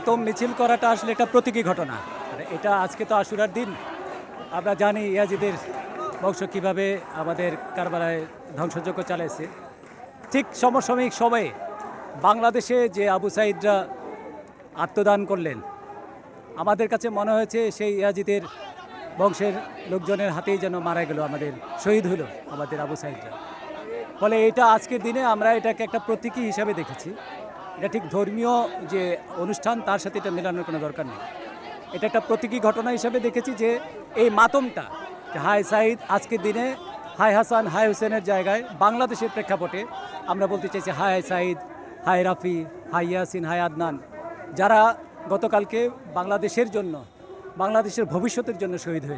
মাতম মিছিল করাটা আসলে একটা প্রতীকী ঘটনা। এটা আজকে তো আশুরার দিন, আমরা জানি ইয়াজিদের বংশ কীভাবে আমাদের কারবালায় ধ্বংসযজ্ঞ চালাইছে। ঠিক সমসাময়িক সময়ে বাংলাদেশে যে আবু সাইদরা আত্মদান করলেন, আমাদের কাছে মনে হয়েছে সেই ইয়াজিদের বংশের লোকজনের হাতেই যেন মারা গেল, আমাদের শহীদ হলো আমাদের আবু সাইদরা। ফলে এটা আজকের দিনে আমরা এটাকে একটা প্রতীকী হিসাবে দেখেছি। এটা ঠিক ধর্মীয় যে অনুষ্ঠান তার সাথে এটা মেলানোর কোনো দরকার নেই। এটা একটা প্রতীকী ঘটনা হিসাবে দেখেছি যে এই মাতমটা হাই সাইদ আজকের দিনে হাই হাসান হাই হুসেনের জায়গায় বাংলাদেশের প্রেক্ষাপটে আমরা বলতে চাইছি hi Saeed, hi Rafi, hi Yasin, hi Adnan, যারা গতকালকে বাংলাদেশের জন্য, বাংলাদেশের ভবিষ্যতের জন্য শহীদ হয়েছে।